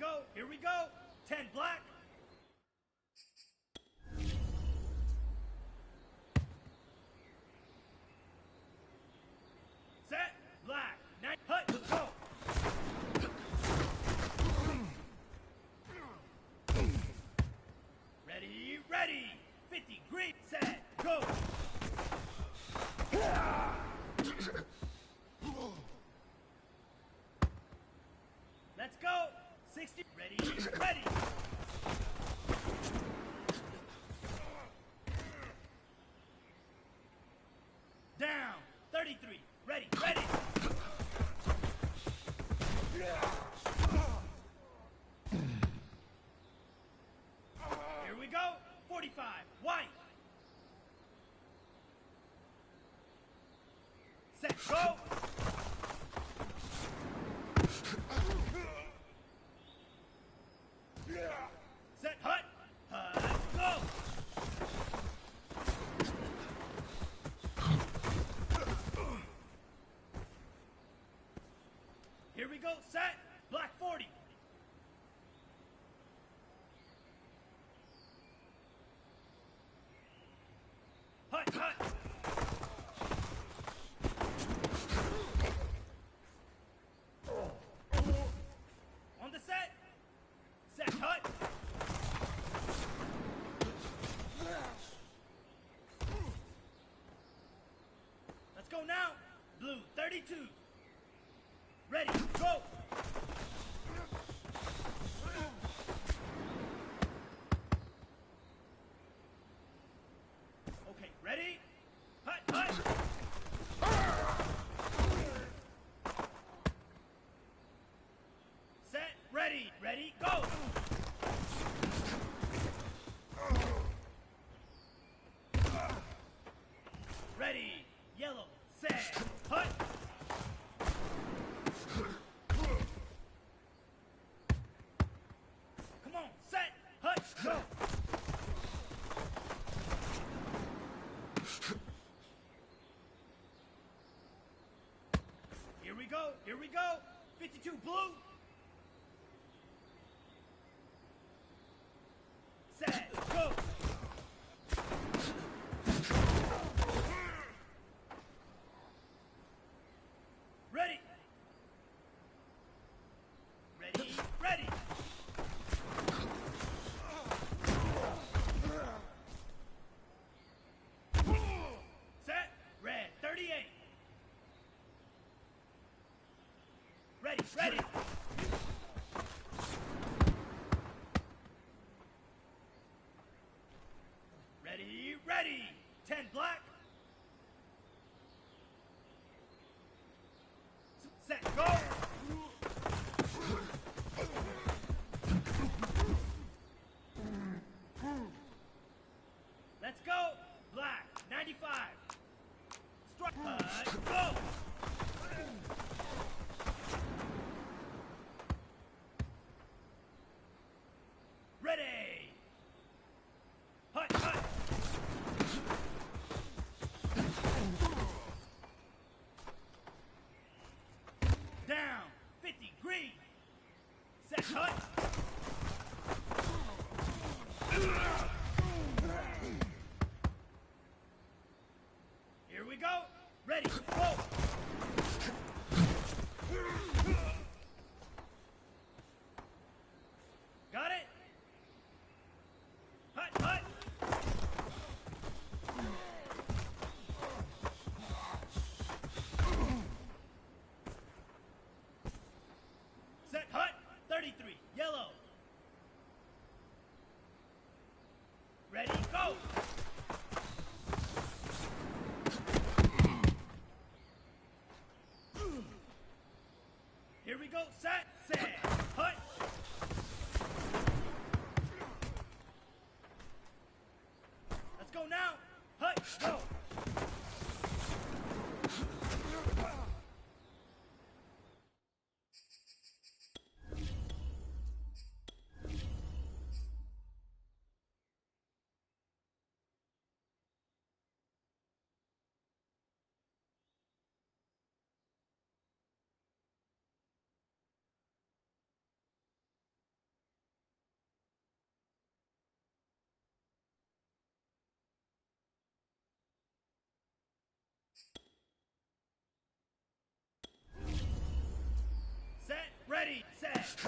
go. Here we go. 10 black. Set. Black. 9. Hut. Go. Ready. Ready. 50. Green. Set. Go. Let's go. 60. Ready. Ready. Down. 33. Ready. Ready. Here we go. 45. White. Set. Go. Set. Hut. Hut. Go. Here we go. Set. Black 40. Hut. Hut. On the set. Set. Hut. Let's go now. Blue 32. Ready. Go. Okay. Ready. Hut. Hut. Set. Ready. Ready. Go. Ready. Yellow. Set. Hut. Come on. Set. Hut. Go. Here we go. Here we go. 52 blue. Set. Go. Ready. Ready. Ready. Set. Red 38. Ready. Ready. Ready. Ready. 10 black. Set. Go. Let's go. Black 95. Strike. Go. Ready. Hut. Hut. Down. 50. Green. Set. Hut. Here we go. Ready. Go. Got it? Hut. Hut. Set. Hut. 33. Yellow.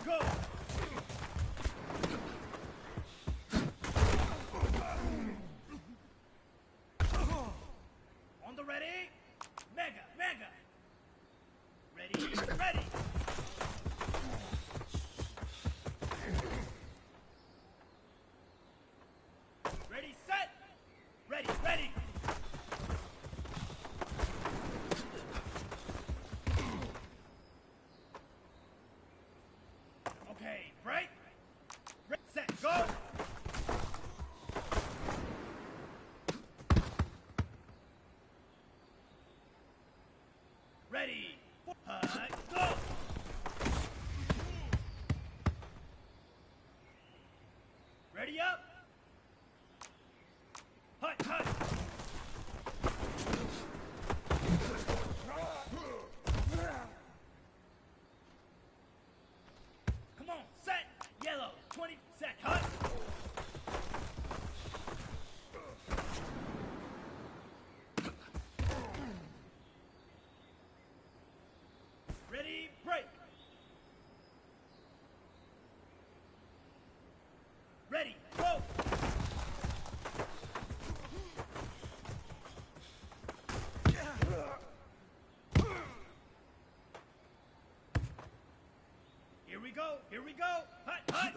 go! On the ready? Mega, mega! Ready, ready! Ready, set! Ready, ready! Okay, break! Set, go! Ready, go! Ready up! Hut, hut! Come on, set! Yellow, 20, set, hut! Ready, break! Ready, go! Here we go, here we go! Hut, hut!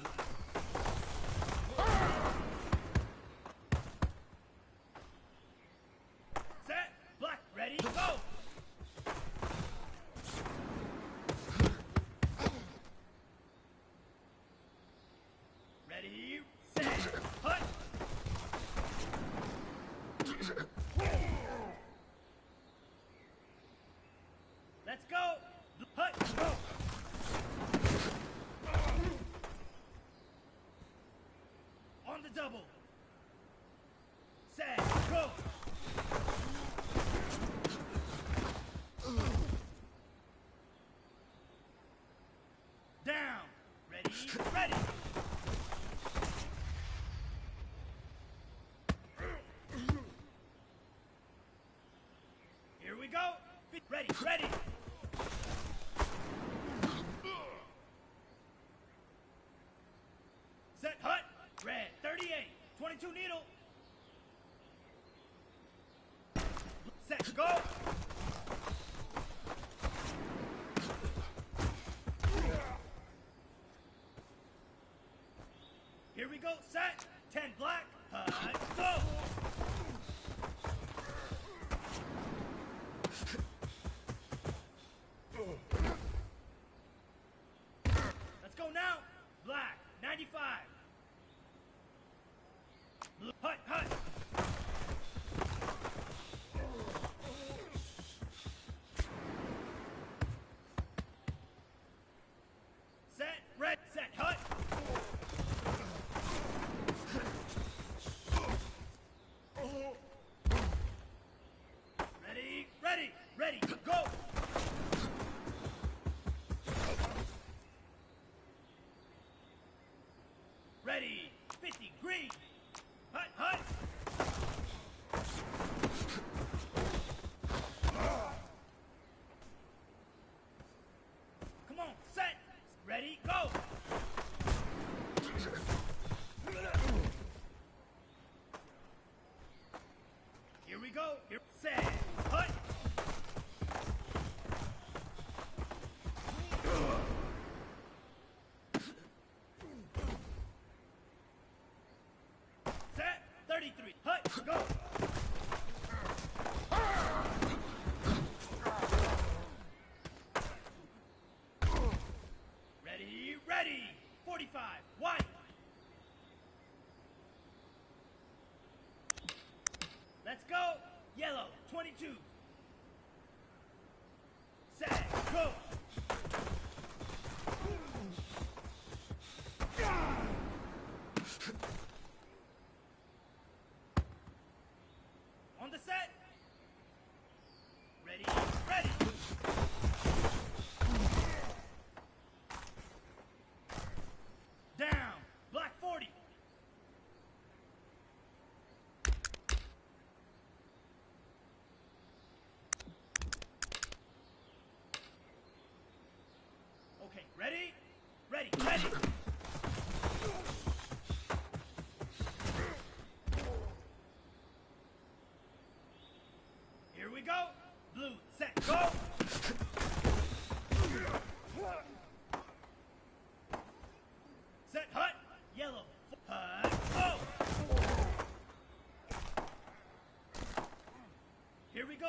Set, black, ready, go! Ready, set, hut! Let's go! Hut, go! On the double! Set, go! Down! Ready, ready! Here we go! Ready, ready! Set, hut! Red, 38, 22 needle! Set, go! Here we go, set! 10 black, go! Let's go now! Black, 95! Hut, hut! Set, red, set, hut! Ready, ready, ready, go! Ready, 50, green! Hut, hut! Come on, set! Ready, go! Here we go, here, set, hut! Set, 33, hut, go! Ready, ready, 45, white! Let's go, yellow, 22! Set, go! On the set! Ready, ready! Down, black 40!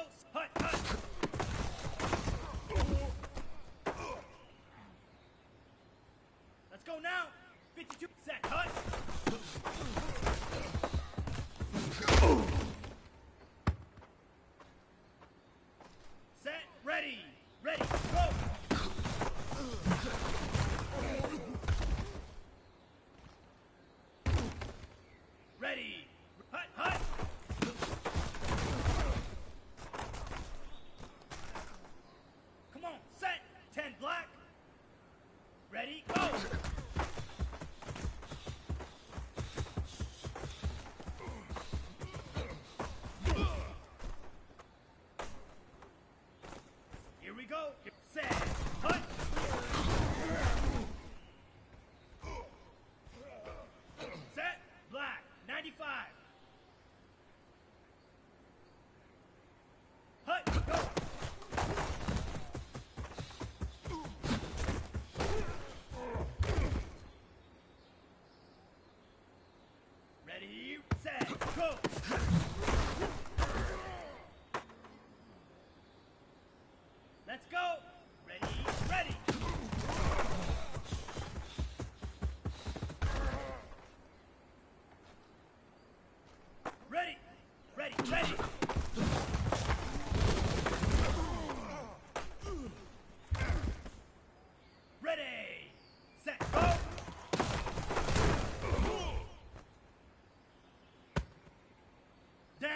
go. Hut, hut. Let's go now. 52. Set. Hut. Set. Ready. Ready. Go. Ready. Hut, hut. Come on. Set. 10 black. Ready. Go. Here we go. Set. Hut. Set. Black. 95. Hut. Go. Ready. Set. Go. Let's go. Ready. Ready. Ready. Ready. Ready. Ready. Set. Go. Down.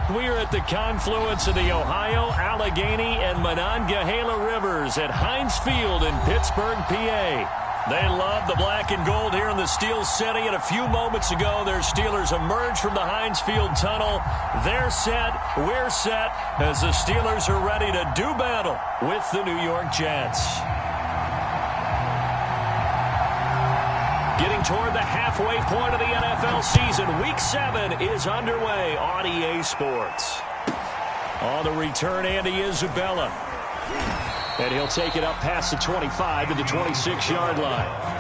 We're at the confluence of the Ohio, Allegheny, and Monongahela Rivers at Heinz Field in Pittsburgh, PA. They love the black and gold here in the Steel City, and a few moments ago, their Steelers emerged from the Heinz Field tunnel. They're set, we're set, as the Steelers are ready to do battle with the New York Jets. Getting toward the halfway point of the NFL season, Week 7 is underway on EA Sports. On the return, Andy Isabella. And he'll take it up past the 25 to the 26-yard line.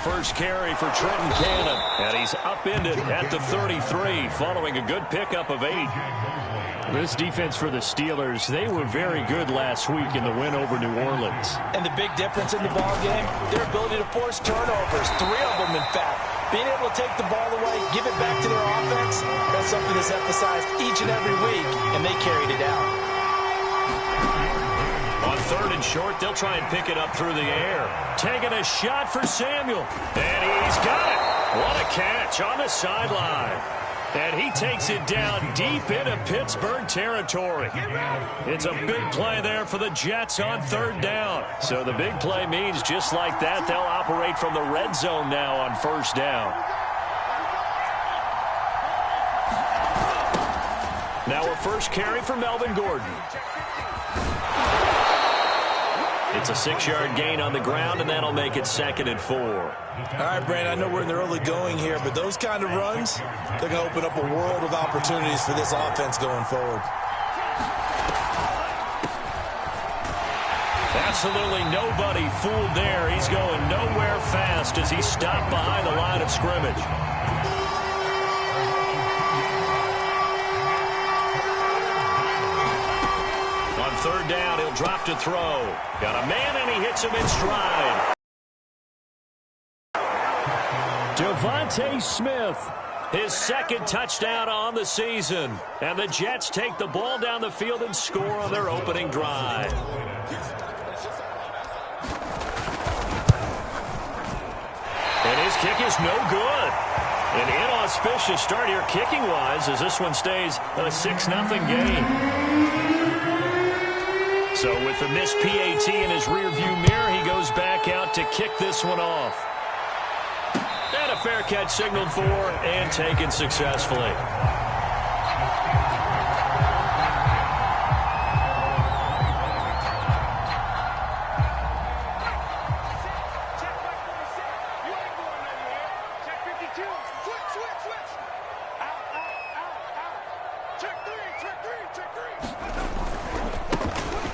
First carry for Trenton Cannon, and he's upended at the 33 following a good pickup of 8. This defense for the Steelers, they were very good last week in the win over New Orleans. And the big difference in the ball game, their ability to force turnovers, 3 of them in fact. Being able to take the ball away, give it back to their offense, that's something that's emphasized each and every week, and they carried it out. On 3rd and short, they'll try and pick it up through the air. Taking a shot for Samuel. And he's got it. What a catch on the sideline. And he takes it down deep into Pittsburgh territory. It's a big play there for the Jets on 3rd down. So the big play means just like that, they'll operate from the red zone now on 1st down. Now a first carry for Melvin Gordon. It's a 6-yard gain on the ground, and that'll make it 2nd and 4. All right, Brandon, I know we're in the early going here, but those kind of runs, they're going to open up a world of opportunities for this offense going forward. Absolutely nobody fooled there. He's going nowhere fast as he stopped behind the line of scrimmage. On 3rd down, he'll drop to throw. Got a man, and he hits him in stride. Devontae Smith, his 2nd touchdown on the season. And the Jets take the ball down the field and score on their opening drive. And his kick is no good. An inauspicious start here kicking-wise as this one stays a 6-0 game. So with the missed PAT in his rearview mirror, he goes back out to kick this one off. And a fair catch signaled for and taken successfully.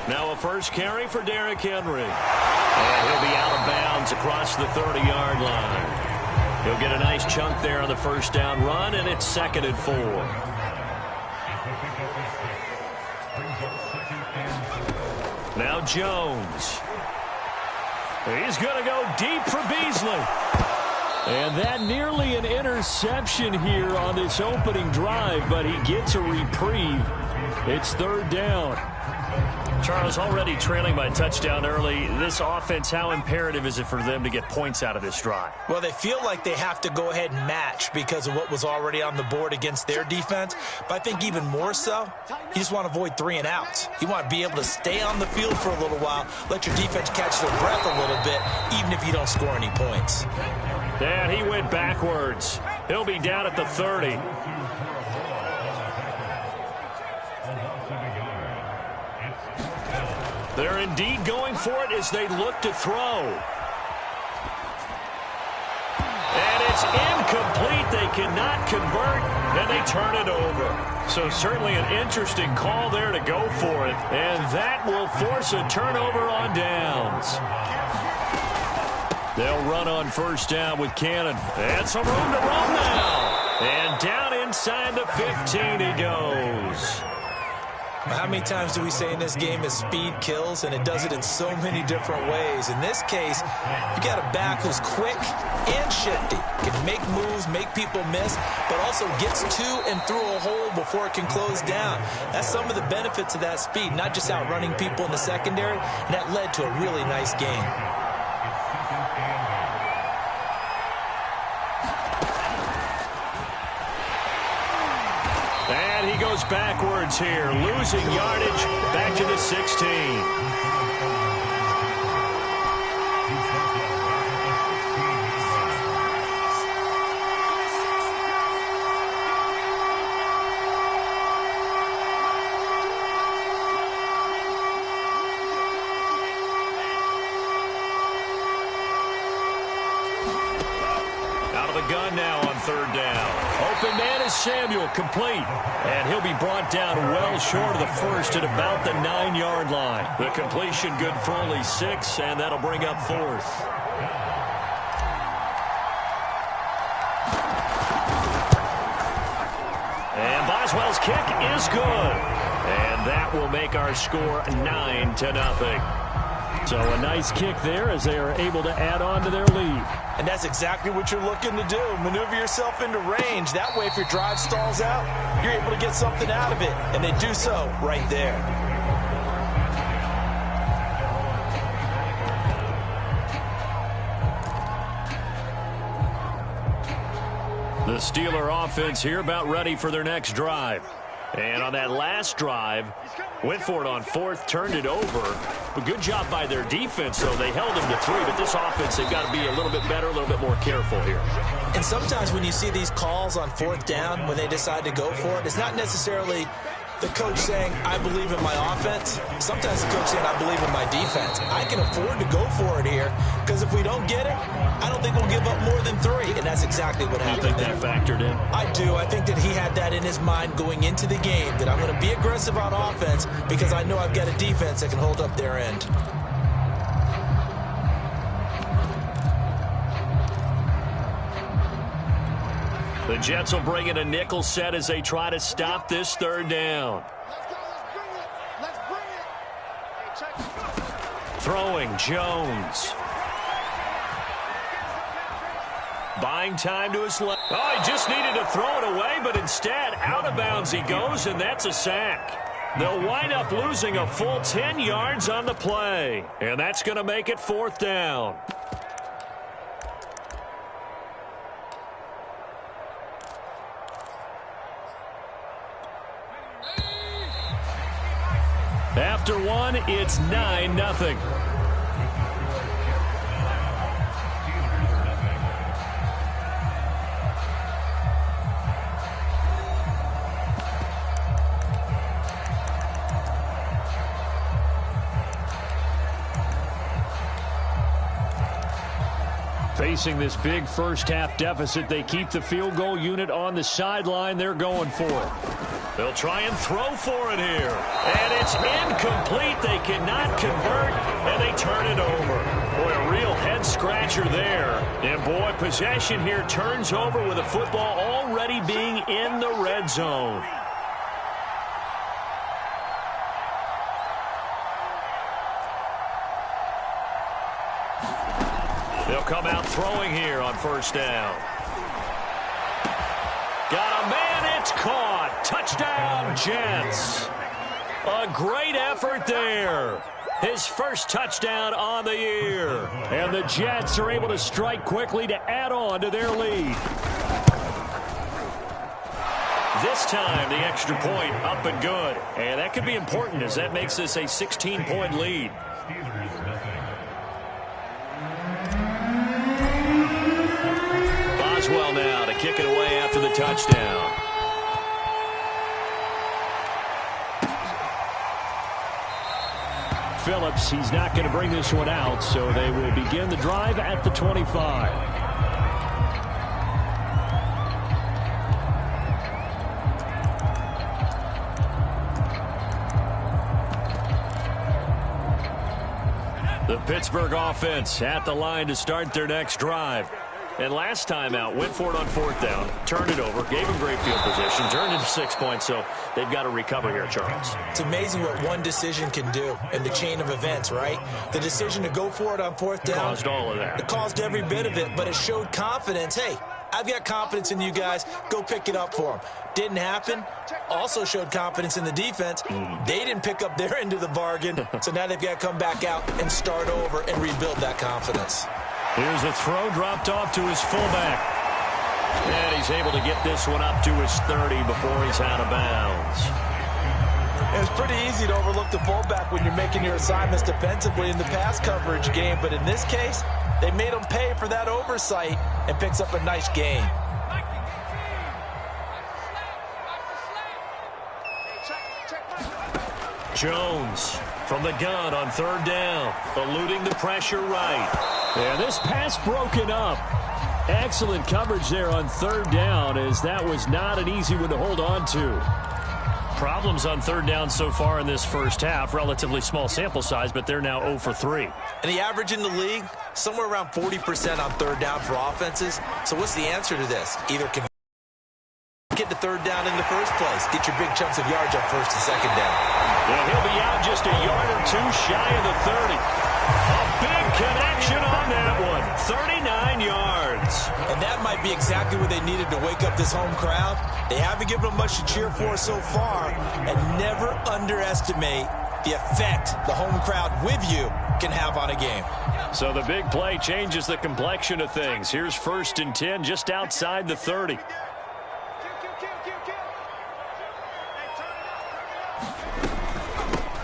Now a first carry for Derrick Henry. And he'll be out of bounds across the 30-yard line. He'll get a nice chunk there on the 1st down run, and it's 2nd and 4. Now Jones. He's going to go deep for Beasley. And that nearly an interception here on this opening drive, but he gets a reprieve. It's 3rd down. Charles, already trailing by touchdown early. This offense, how imperative is it for them to get points out of this drive? Well, they feel like they have to go ahead and match because of what was already on the board against their defense. But I think even more so, you just want to avoid 3 and outs. You want to be able to stay on the field for a little while, let your defense catch their breath a little bit, even if you don't score any points. And he went backwards. He'll be down at the 30. They're indeed going for it as they look to throw. And it's incomplete. They cannot convert, and they turn it over. So certainly an interesting call there to go for it. And that will force a turnover on downs. They'll run on 1st down with Cannon. And some room to run now. And down inside the 15 he goes. How many times do we say in this game is speed kills, and it does it in so many different ways. In this case, you got a back who's quick and shifty, can make moves, make people miss, but also gets to and through a hole before it can close down. That's some of the benefits of that speed, not just outrunning people in the secondary, and that led to a really nice game. And he goes backwards here, losing yardage back to the 16. Gun now on third down. Open man is Samuel, complete. And he'll be brought down well short of the first at about the 9-yard line. The completion good for only 6, and that'll bring up fourth. And Boswell's kick is good. And that will make our score 9-0. So a nice kick there as they are able to add on to their lead. And that's exactly what you're looking to do. Maneuver yourself into range. That way, if your drive stalls out, you're able to get something out of it. And they do so right there. The Steeler offense here about ready for their next drive. And on that last drive, went for it on fourth, turned it over. But good job by their defense, though. They held them to 3, but this offense, they've got to be a little bit better, a little bit more careful here. And sometimes when you see these calls on fourth down, when they decide to go for it, it's not necessarily the coach saying, I believe in my offense. Sometimes the coach saying, I believe in my defense. I can afford to go for it here, because if we don't get it, I don't think we'll give up more than 3. And that's exactly what happened there. You think that factored in? I do. I think that he had that in his mind going into the game, that I'm going to be aggressive on offense because I know I've got a defense that can hold up their end. The Jets will bring in a nickel set as they try to stop this third down. Throwing Jones. Buying time to his left. Oh, he just needed to throw it away, but instead, out of bounds he goes, and that's a sack. They'll wind up losing a full 10 yards on the play, and that's going to make it fourth down. After one, it's 9-0. Facing this big first-half deficit, they keep the field goal unit on the sideline. They're going for it. They'll try and throw for it here. And it's incomplete. They cannot convert, and they turn it over. Boy, a real head-scratcher there. And, boy, possession here turns over with the football already being in the red zone. They'll come out throwing here on first down. Got a man, it's caught. Touchdown, Jets. A great effort there. His first touchdown on the year. And the Jets are able to strike quickly to add on to their lead. This time, the extra point up and good. And that could be important as that makes this a 16-point lead. Boswell now to kick it away after the touchdown. Phillips, he's not going to bring this one out, so they will begin the drive at the 25. The Pittsburgh offense at the line to start their next drive. And last time out, went for it on 4th down, turned it over, gave him great field position, turned into 6 points, so they've got to recover here, Charles. It's amazing what one decision can do in the chain of events, right? The decision to go for it on 4th down. Caused all of that. It caused every bit of it, but it showed confidence. Hey, I've got confidence in you guys. Go pick it up for them. Didn't happen. Also showed confidence in the defense. They didn't pick up their end of the bargain, so now they've got to come back out and start over and rebuild that confidence. Here's a throw dropped off to his fullback. And he's able to get this one up to his 30 before he's out of bounds. It's pretty easy to overlook the fullback when you're making your assignments defensively in the pass coverage game, but in this case, they made him pay for that oversight and picks up a nice gain. Jones from the gun on 3rd down, eluding the pressure right. And this pass broken up. Excellent coverage there on 3rd down, as that was not an easy one to hold on to. Problems on 3rd down so far in this first half. Relatively small sample size, but they're now 0 for 3. And the average in the league, somewhere around 40% on 3rd down for offenses. So what's the answer to this? Either can get to 3rd down in the first place, get your big chunks of yards on 1st and 2nd down. Yeah, he'll be out just a yard or two shy of the 30. A big connection on that one. 39 yards. And that might be exactly what they needed to wake up this home crowd. They haven't given them much to cheer for so far. And never underestimate the effect the home crowd with you can have on a game. So the big play changes the complexion of things. Here's 1st and 10 just outside the 30.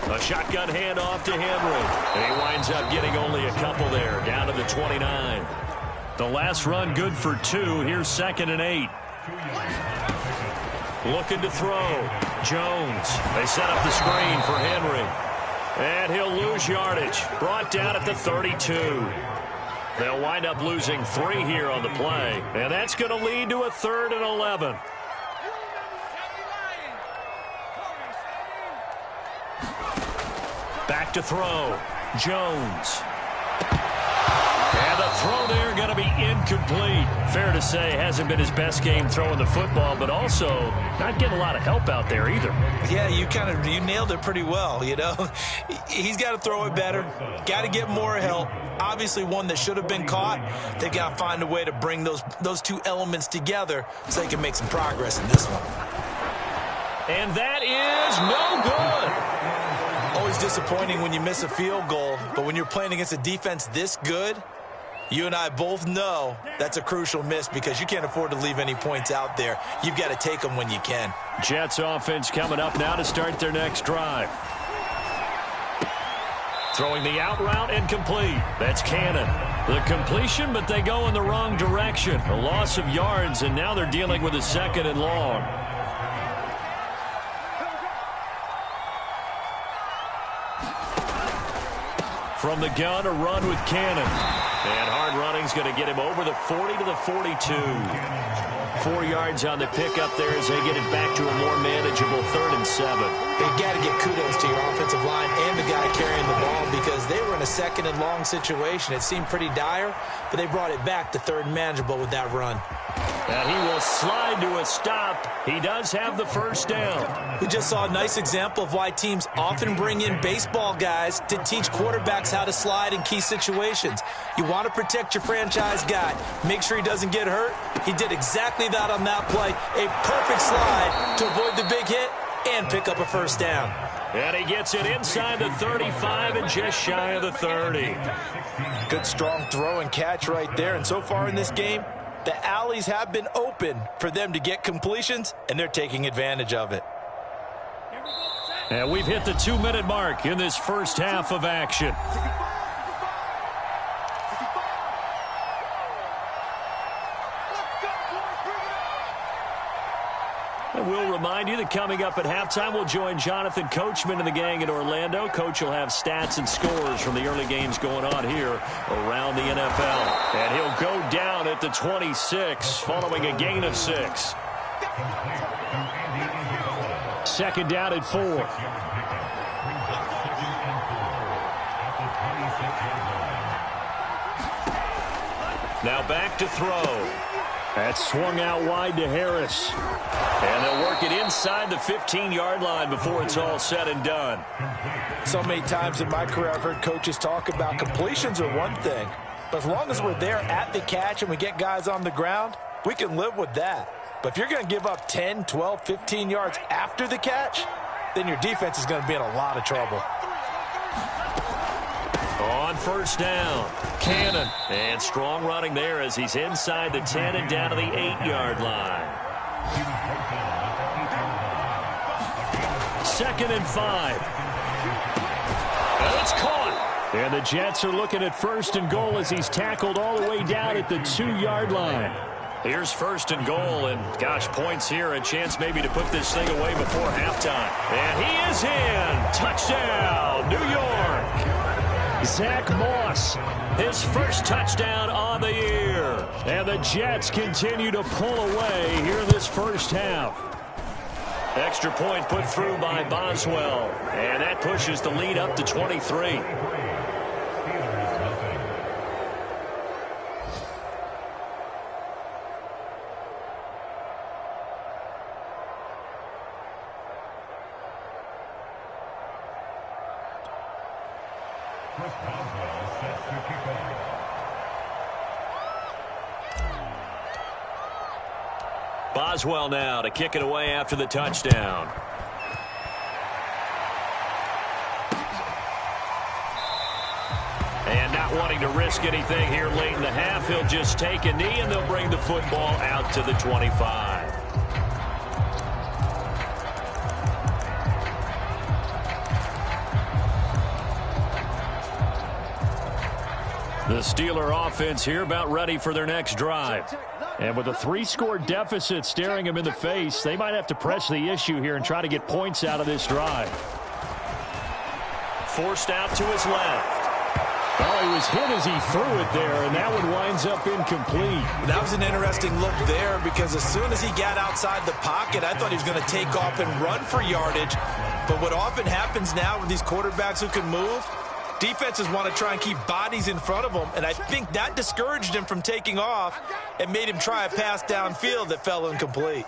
A shotgun handoff to Henry. And he winds up getting only a couple there, down to the 29. The last run good for 2. Here's 2nd and 8. Looking to throw. Jones. They set up the screen for Henry. And he'll lose yardage. Brought down at the 32. They'll wind up losing 3 here on the play. And that's going to lead to a 3rd and 11. Back to throw. Jones. And the throw there going to be incomplete. Fair to say, hasn't been his best game throwing the football, but also not getting a lot of help out there either. Yeah, you nailed it pretty well, you know. He's got to throw it better. Got to get more help. Obviously one that should have been caught. They've got to find a way to bring those two elements together so they can make some progress in this one. And that is no good. Always disappointing when you miss a field goal, but when you're playing against a defense this good, you and I both know that's a crucial miss because you can't afford to leave any points out there. You've got to take them when you can. Jets offense coming up now to start their next drive. Throwing the out route and complete. That's Cannon. The completion, but they go in the wrong direction. A loss of yards, and now they're dealing with a 2nd and long. From the gun, a run with Cannon. And hard running's going to get him over the 40 to the 42. 4 yards on the pickup there as they get it back to a more manageable 3rd and 7. You got to give kudos to your offensive line and the guy carrying the ball because they were in a 2nd and long situation. It seemed pretty dire, but they brought it back to 3rd and manageable with that run. And he will slide to a stop. He does have the 1st down. We just saw a nice example of why teams often bring in baseball guys to teach quarterbacks how to slide in key situations. You want to protect your franchise guy. Make sure he doesn't get hurt. He did exactly that on that play. A perfect slide to avoid the big hit and pick up a 1st down. And he gets it inside the 35 and just shy of the 30. Good strong throw and catch right there. And so far in this game, the alleys have been open for them to get completions, and they're taking advantage of it. And we've hit the 2-minute mark in this first half of action. And we'll remind you that coming up at halftime, we'll join Jonathan Coachman and the gang in Orlando. Coach will have stats and scores from the early games going on here around the NFL. And he'll go down at the 26 following a gain of 6. 2nd down at 4. Now back to throw. That's swung out wide to Harris. And they'll work it inside the 15-yard line before it's all said and done. So many times in my career I've heard coaches talk about completions are one thing. But as long as we're there at the catch and we get guys on the ground, we can live with that. But if you're going to give up 10, 12, 15 yards after the catch, then your defense is going to be in a lot of trouble. On first down, Cannon. And strong running there as he's inside the 10 and down to the 8-yard line. 2nd and 5. And it's caught. And the Jets are looking at 1st and goal as he's tackled all the way down at the 2-yard line. Here's 1st and goal, and gosh, points here, a chance maybe to put this thing away before halftime. And he is in. Touchdown, New York. Zach Moss, his first touchdown on the year. And the Jets continue to pull away here in this first half. Extra point put through by Boswell. And that pushes the lead up to 23. Boswell now to kick it away after the touchdown. And not wanting to risk anything here late in the half, he'll just take a knee and they'll bring the football out to the 25. The Steeler offense here about ready for their next drive. And with a 3-score deficit staring him in the face, they might have to press the issue here and try to get points out of this drive. Forced out to his left. Oh, he was hit as he threw it there, and that one winds up incomplete. That was an interesting look there because as soon as he got outside the pocket, I thought he was going to take off and run for yardage. But what often happens now with these quarterbacks who can move, defenses want to try and keep bodies in front of them, and I think that discouraged him from taking off and made him try a pass downfield that fell incomplete.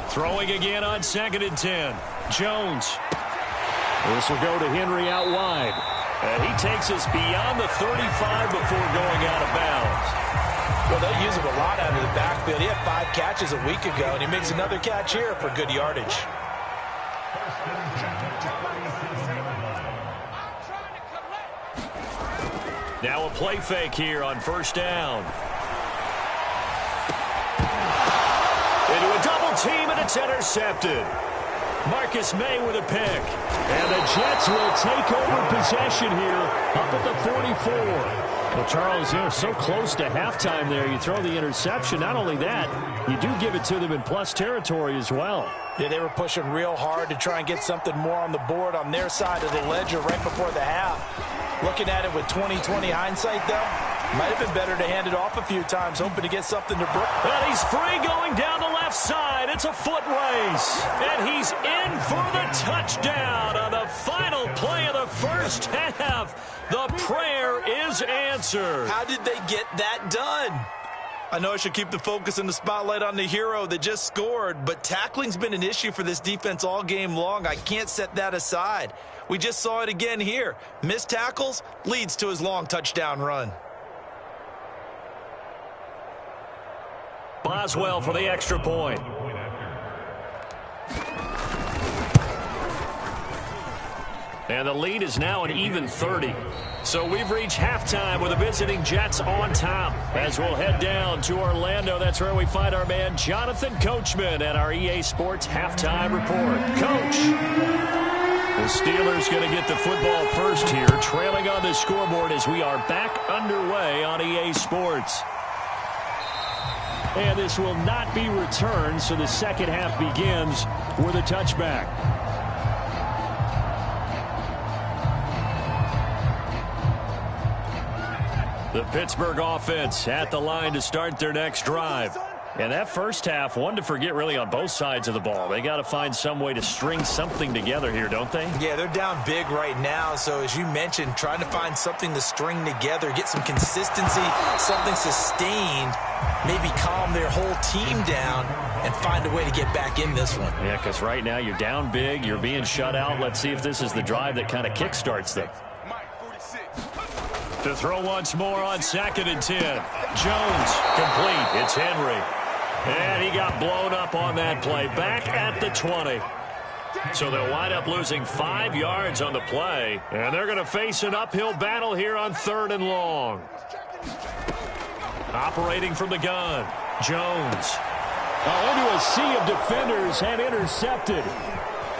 Throwing again on 2nd and 10. Jones. This will go to Henry out wide. And he takes us beyond the 35 before going out of bounds. Well, they use him a lot out of the backfield. He had 5 catches a week ago, and he makes another catch here for good yardage. Now a play fake here on first down. Into a double team, and it's intercepted. Marcus May with a pick. And the Jets will take over possession here up at the 44. Well, Charles, they're so close to halftime there. You throw the interception. Not only that, you do give it to them in plus territory as well. Yeah, they were pushing real hard to try and get something more on the board on their side of the ledger right before the half. Looking at it with 20/20 hindsight, though, might have been better to hand it off a few times, hoping to get something to break. And he's free going down the left side. It's a foot race. And he's in for the touchdown on the final play of the first half. The prayer is answered. How did they get that done? I know I should keep the focus and the spotlight on the hero that just scored, but tackling's been an issue for this defense all game long. I can't set that aside. We just saw it again here. Missed tackles leads to his long touchdown run. Boswell for the extra point. And the lead is now an even 30. So we've reached halftime with the visiting Jets on top. As we'll head down to Orlando, that's where we find our man Jonathan Coachman at our EA Sports Halftime Report. Coach, the Steelers going to get the football first here, trailing on the scoreboard as we are back underway on EA Sports. And this will not be returned, so the second half begins with a touchback. The Pittsburgh offense at the line to start their next drive. And that first half, one to forget really on both sides of the ball. They got to find some way to string something together here, don't they? Yeah, they're down big right now. So as you mentioned, trying to find something to string together, get some consistency, something sustained, maybe calm their whole team down and find a way to get back in this one. Yeah, because right now you're down big, you're being shut out. Let's see if this is the drive that kind of kickstarts them. To throw once more on 2nd and 10. Jones complete. It's Henry. And he got blown up on that play. Back at the 20. So they'll wind up losing 5 yards on the play. And they're going to face an uphill battle here on 3rd and long. Operating from the gun. Jones. Into a sea of defenders and intercepted.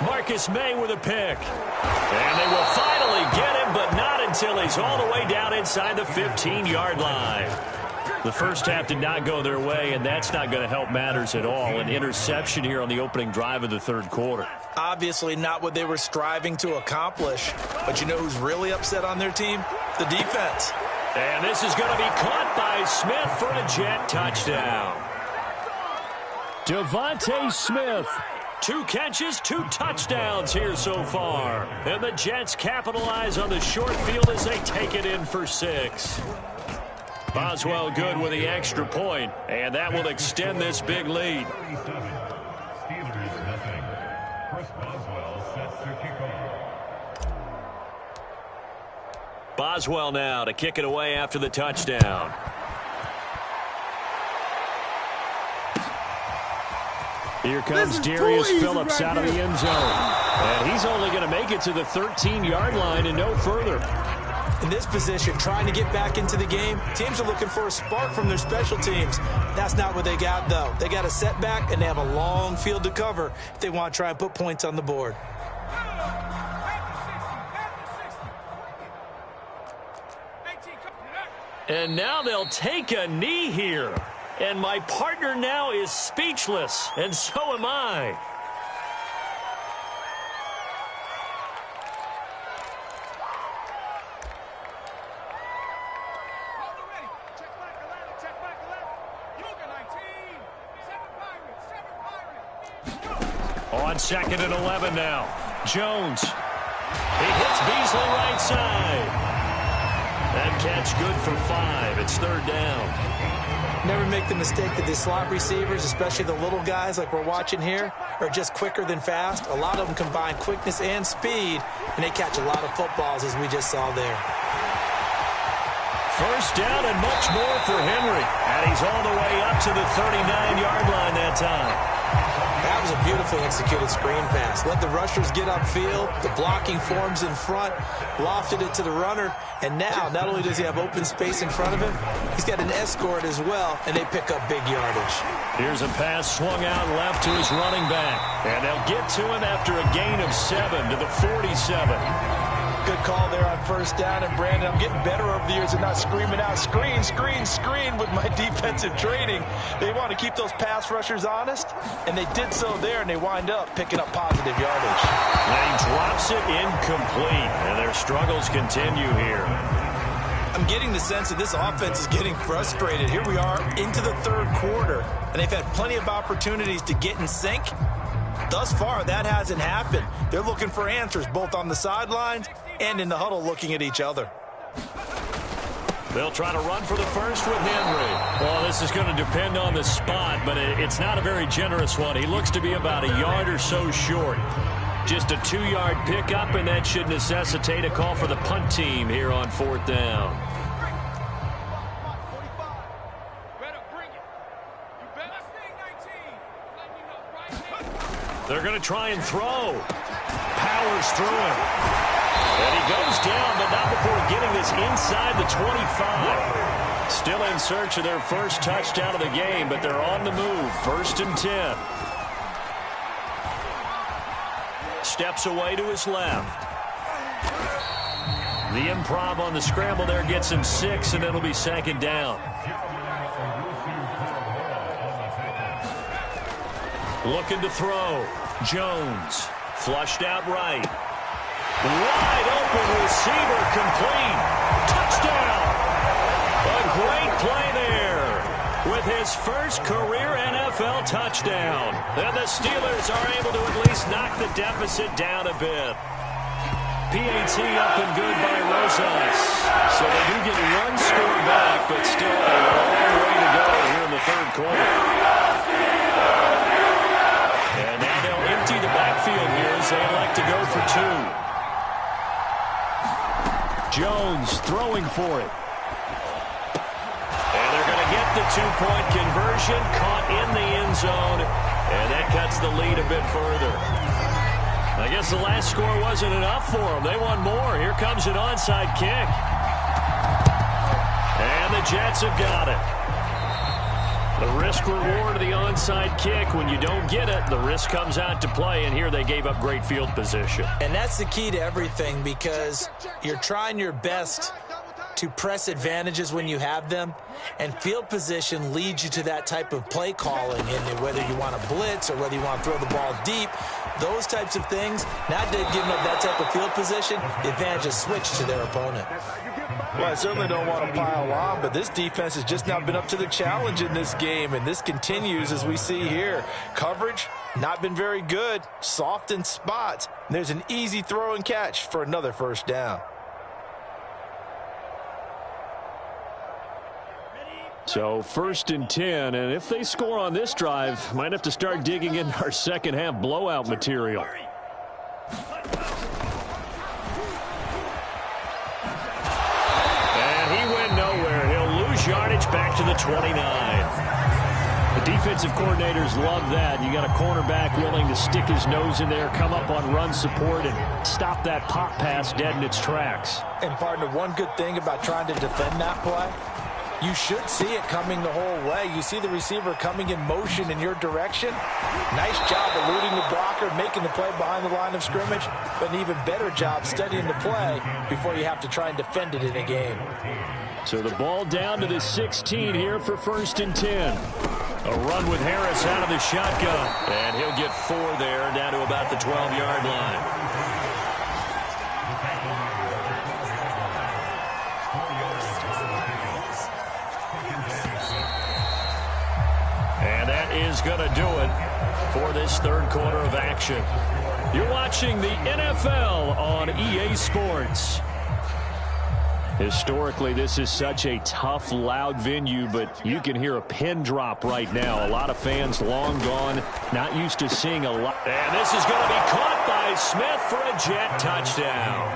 Marcus May with a pick. And they will finally get him, but not until he's all the way down inside the 15-yard line. The first half did not go their way, and that's not going to help matters at all. An interception here on the opening drive of the 3rd quarter. Obviously not what they were striving to accomplish. But you know who's really upset on their team? The defense. And this is going to be caught by Smith for a Jet touchdown. Devontae Smith. 2 catches, 2 touchdowns here so far. And the Jets capitalize on the short field as they take it in for 6. Boswell good with the extra point, and that will extend this big lead. Boswell now to kick it away after the touchdown. Here comes Darius Phillips out of the end zone. And he's only going to make it to the 13-yard line and no further. In this position, trying to get back into the game, teams are looking for a spark from their special teams. That's not what they got, though. They got a setback, and they have a long field to cover if they want to try and put points on the board. And now they'll take a knee here. And my partner now is speechless, and so am I. On 2nd and 11 now. Jones. He hits Beasley right side. That catch good for 5. It's 3rd down. Never make the mistake that the slot receivers, especially the little guys like we're watching here, are just quicker than fast. A lot of them combine quickness and speed, and they catch a lot of footballs, as we just saw there. First down and much more for Henry. And he's all the way up to the 39-yard line that time. That was a beautifully executed screen pass. Let the rushers get upfield. The blocking forms in front. Lofted it to the runner. And now, not only does he have open space in front of him, he's got an escort as well, and they pick up big yardage. Here's a pass swung out left to his running back. And they'll get to him after a gain of 7 to the 47. Good call there on first down. And, Brandon, I'm getting better over the years and not screaming out, screen, screen, screen with my defensive training. They want to keep those pass rushers honest, and they did so there, and they wind up picking up positive yardage. And he drops it incomplete, and their struggles continue here. I'm getting the sense that this offense is getting frustrated. Here we are into the 3rd quarter, and they've had plenty of opportunities to get in sync. Thus far, that hasn't happened. They're looking for answers both on the sidelines and in the huddle looking at each other. They'll try to run for the first with Henry. Well, this is going to depend on the spot, but it's not a very generous one. He looks to be about a yard or so short. Just a 2-yard pickup, and that should necessitate a call for the punt team here on 4th down. They're going to try and throw. Powers through him. And he goes down, but not before getting this inside the 25. Still in search of their first touchdown of the game, but they're on the move. 1st and 10. Steps away to his left. The improv on the scramble there gets him 6, and it'll be 2nd down. Looking to throw. Jones. Flushed out right. Wide open receiver complete. Touchdown. A great play there with his his first career NFL touchdown. And the Steelers are able to at least knock the deficit down a bit. PAT up and good by Rosas. So they do get one score back, but still a long way to go here in the third quarter. And now they'll empty the backfield here as they elect to go for two. Jones throwing for it. And they're going to get the two-point conversion, caught in the end zone, and that cuts the lead a bit further. I guess the last score wasn't enough for them. They want more. Here comes an onside kick. And the Jets have got it. The risk-reward of the onside kick. When you don't get it, the risk comes out to play, and here they gave up great field position. And that's the key to everything, because you're trying your best to press advantages when you have them, and field position leads you to that type of play calling, and whether you want to blitz or whether you want to throw the ball deep, those types of things. Not giving up that type of field position, the advantage is switched to their opponent. Well, I certainly don't want to pile on, but this defense has just not been up to the challenge in this game, and this continues as we see here. Coverage, not been very good, soft in spots. And there's an easy throw and catch for another first down. So 1st and 10, and if they score on this drive, might have to start digging in our second half blowout material. And he went nowhere. He'll lose yardage back to the 29. The defensive coordinators love that. You got a cornerback willing to stick his nose in there, come up on run support, and stop that pop pass dead in its tracks. And partner, one good thing about trying to defend that play, you should see it coming the whole way. You see the receiver coming in motion in your direction. Nice job eluding the blocker, making the play behind the line of scrimmage, but an even better job studying the play before you have to try and defend it in a game. So the ball down to the 16 here for 1st and 10. A run with Harris out of the shotgun. And he'll get 4 there, down to about the 12-yard line. And that is going to do it for this third quarter of action. You're watching the NFL on EA Sports. Historically, this is such a tough, loud venue, but you can hear a pin drop right now. A lot of fans long gone, not used to seeing a lot. And this is going to be caught by Smith for a Jet touchdown.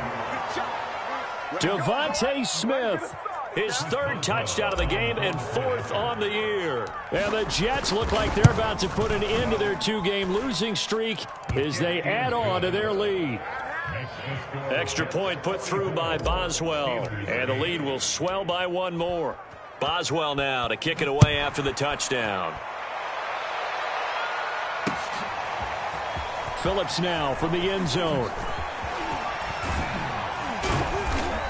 Devontae Smith, his 3rd touchdown of the game and 4th on the year. And the Jets look like they're about to put an end to their 2-game losing streak as they add on to their lead. Extra point put through by Boswell, and the lead will swell by 1 more. Boswell now to kick it away after the touchdown. Phillips now from the end zone.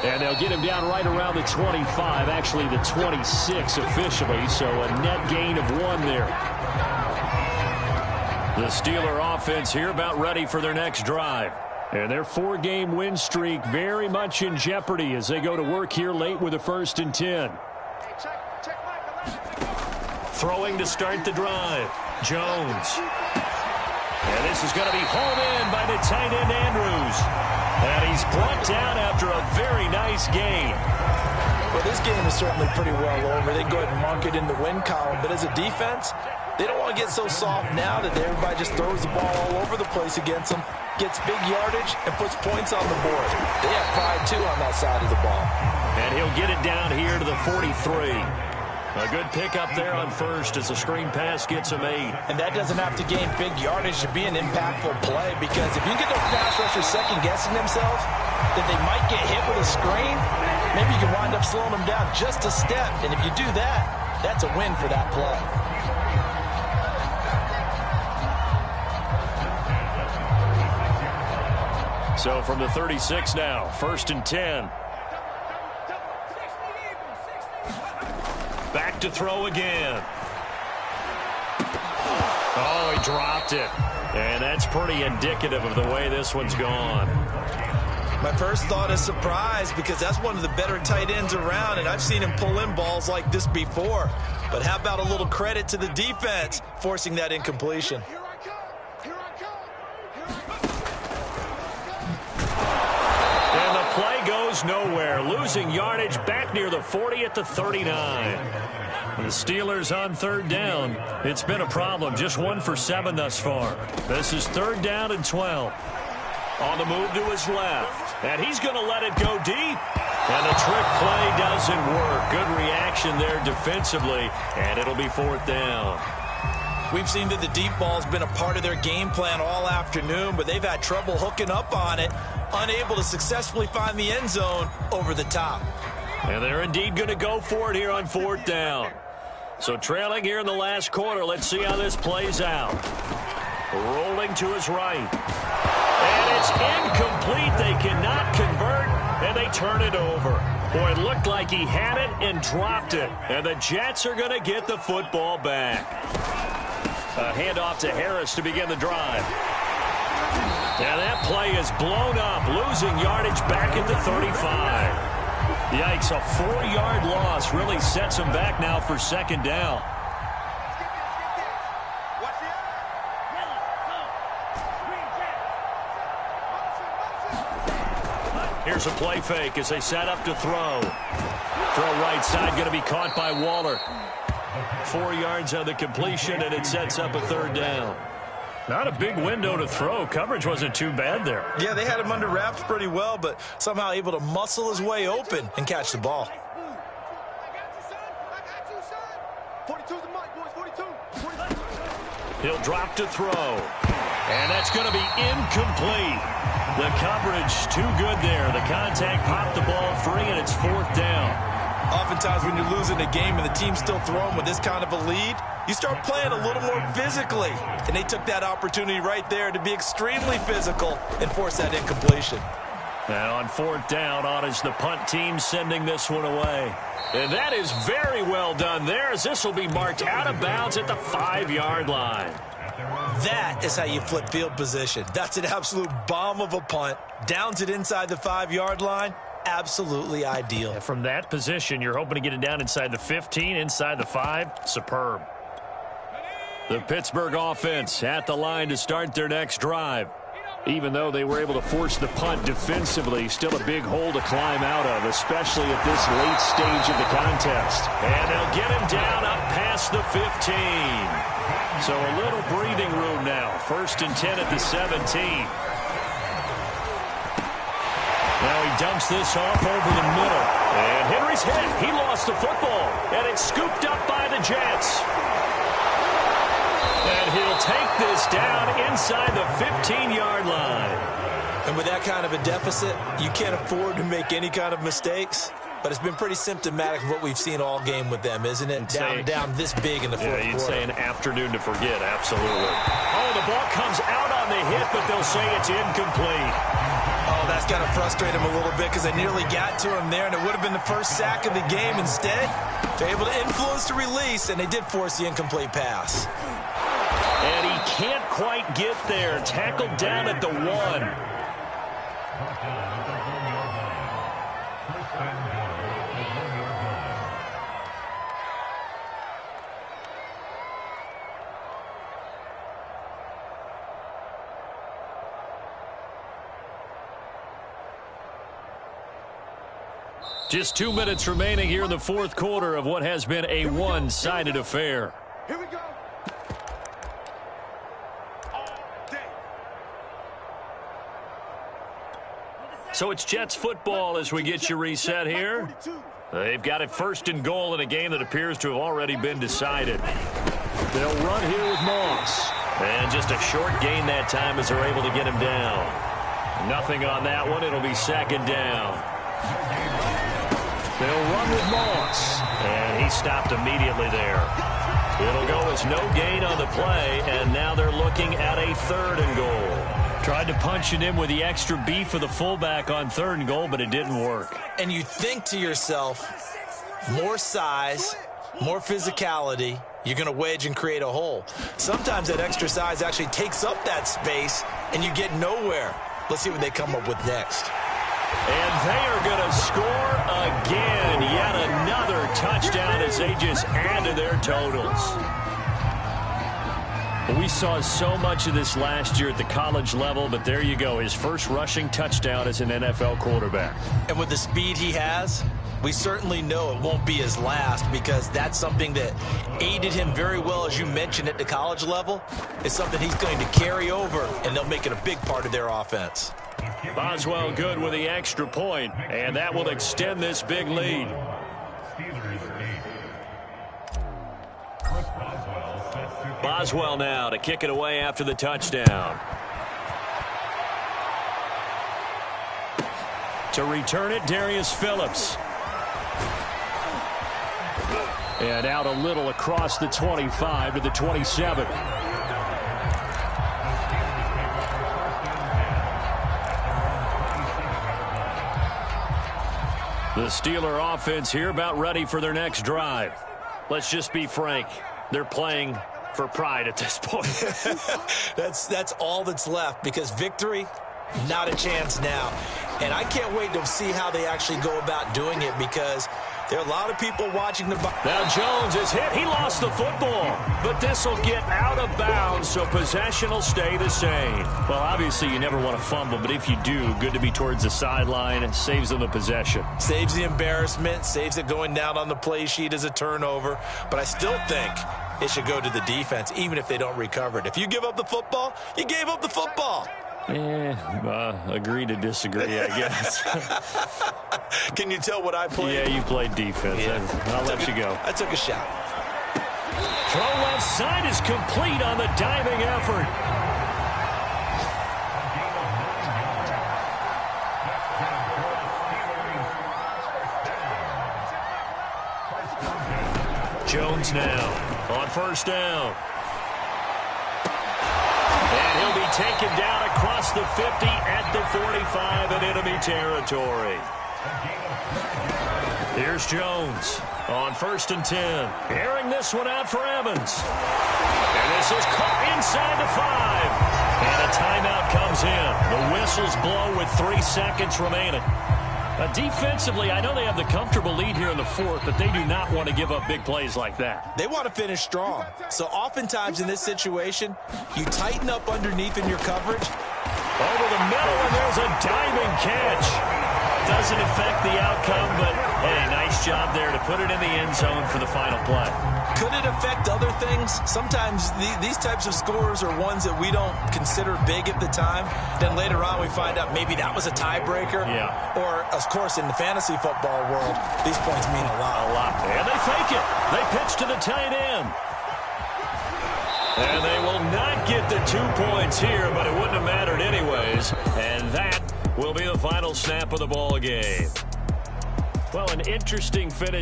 And they'll get him down right around the 25, actually the 26 officially, so a net gain of 1 there. The Steeler offense here about ready for their next drive. And their 4-game win streak very much in jeopardy as they go to work here late with a 1st and 10. Throwing to start the drive. Jones. And this is going to be hauled in by the tight end Andrews. And he's brought down after a very nice gain. Well, this game is certainly pretty well over. They go ahead and mark it in the win column. But as a defense, they don't want to get so soft now that everybody just throws the ball all over the place against them, gets big yardage, and puts points on the board. They have pride, too, on that side of the ball. And he'll get it down here to the 43. A good pickup there on 1st as the screen pass gets him 8. And that doesn't have to gain big yardage to be an impactful play, because if you get those pass rushers second-guessing themselves, that they might get hit with a screen, maybe you can wind up slowing them down just a step. And if you do that, that's a win for that play. So from the 36 now, 1st and 10. Back to throw again. Oh, he dropped it. And that's pretty indicative of the way this one's gone. My first thought is surprise because that's one of the better tight ends around, and I've seen him pull in balls like this before. But how about a little credit to the defense forcing that incompletion? And the play goes nowhere, losing yardage back near the 40 at the 39. The Steelers on third down. It's been a problem, just 1 for 7 thus far. This is 3rd down and 12. On the move to his left, and he's going to let it go deep. And the trick play doesn't work. Good reaction there defensively, and it'll be 4th down. We've seen that the deep ball's been a part of their game plan all afternoon, but they've had trouble hooking up on it, unable to successfully find the end zone over the top. And they're indeed going to go for it here on 4th down. So trailing here in the last quarter, let's see how this plays out. Rolling to his right. And it's incomplete. They cannot convert, and they turn it over. Boy, it looked like he had it and dropped it. And the Jets are going to get the football back. A handoff to Harris to begin the drive. And that play is blown up, losing yardage back at the 35. Yikes, a 4-yard loss really sets him back now for 2nd down. Here's a play fake as they set up to throw. Throw right side, going to be caught by Waller. 4 yards on the completion, and it sets up a 3rd down. Not a big window to throw. Coverage wasn't too bad there. Yeah, they had him under wraps pretty well, but somehow able to muscle his way open and catch the ball. He'll drop to throw. And that's going to be incomplete. The coverage too good there. The contact popped the ball free, and it's 4th down. Oftentimes when you're losing a game and the team's still throwing with this kind of a lead, you start playing a little more physically. And they took that opportunity right there to be extremely physical and force that incompletion. And on 4th down, on is the punt team sending this one away. And that is very well done there, as this will be marked out of bounds at the 5-yard line. That is how you flip field position. That's an absolute bomb of a punt. Downs it inside the 5-yard line. Absolutely ideal. And from that position, you're hoping to get it down inside the 15, inside the 5. Superb. The Pittsburgh offense at the line to start their next drive. Even though they were able to force the punt defensively, still a big hole to climb out of, especially at this late stage of the contest. And they'll get him down up past the 15. So a little breathing room now. 1st and 10 at the 17. Now he dumps this off over the middle. And Henry's hit. He lost the football. And it's scooped up by the Jets. And he'll take this down inside the 15-yard line. And with that kind of a deficit, you can't afford to make any kind of mistakes. But it's been pretty symptomatic of what we've seen all game with them, isn't it? Down this big in the fourth quarter. You'd say an afternoon to forget, absolutely. Oh, the ball comes out on the hit, but they'll say it's incomplete. Oh, that's got to frustrate him a little bit because they nearly got to him there, and it would have been the first sack of the game. Instead, they're able to influence the release, and they did force the incomplete pass. And he can't quite get there. Tackled down at the 1. Just 2 minutes remaining here in the 4th quarter of what has been a one-sided affair. Here we go. So it's Jets football as we get you reset here. They've got it 1st and goal in a game that appears to have already been decided. They'll run here with Moss. And just a short gain that time as they're able to get him down. Nothing on that one. It'll be 2nd down. They'll run with Moss. And he stopped immediately there. It'll go as no gain on the play, and now they're looking at a 3rd and goal. Tried to punch it in with the extra beef of the fullback on 3rd and goal, but it didn't work. And you think to yourself, more size, more physicality, you're going to wedge and create a hole. Sometimes that extra size actually takes up that space, and you get nowhere. Let's see what they come up with next. And they are going to score again. Yet another touchdown as they just add to their totals. We saw so much of this last year at the college level, but there you go. His first rushing touchdown as an NFL quarterback. And with the speed he has, we certainly know it won't be his last, because that's something that aided him very well, as you mentioned, at the college level. It's something he's going to carry over, and they'll make it a big part of their offense. Boswell good with the extra point, and that will extend this big lead. Boswell now to kick it away after the touchdown. To return it, Darius Phillips. And out a little across the 25 to the 27. The Steeler offense here about ready for their next drive. Let's just be frank. They're playing for pride at this point. That's all that's left, because victory, not a chance now. And I can't wait to see how they actually go about doing it, because there are a lot of people watching the... Now Jones is hit. He lost the football. But this will get out of bounds, so possession will stay the same. Well, obviously you never want to fumble, but if you do, good to be towards the sideline. It saves them the possession. Saves the embarrassment, saves it going down on the play sheet as a turnover. But I still think it should go to the defense, even if they don't recover it. If you give up the football, you gave up the football. Agree to disagree, I guess. Can you tell what I played? Yeah, you played defense. Yeah. I'll let you go. I took a shot. Throw left side is complete on the diving effort. Jones now on first down. And he'll be taken down across the 50 at the 45 in enemy territory. Here's Jones on 1st and 10. Airing this one out for Evans. And this is caught inside the 5. And a timeout comes in. The whistles blow with 3 seconds remaining. Defensively, I know they have the comfortable lead here in the 4th, but they do not want to give up big plays like that. They want to finish strong. So oftentimes in this situation, you tighten up underneath in your coverage. Over the middle, and there's a diving catch. Doesn't affect the outcome, but, hey, nice job there to put it in the end zone for the final play. Could it affect other things? Sometimes these types of scores are ones that we don't consider big at the time. Then later on we find out maybe that was a tiebreaker. Yeah. Or, of course, in the fantasy football world, these points mean a lot. A lot. And they fake it. They pitch to the tight end. And they will not get the 2 points here, but it wouldn't have mattered anyways. And that will be the final snap of the ball game. Well, an interesting finish.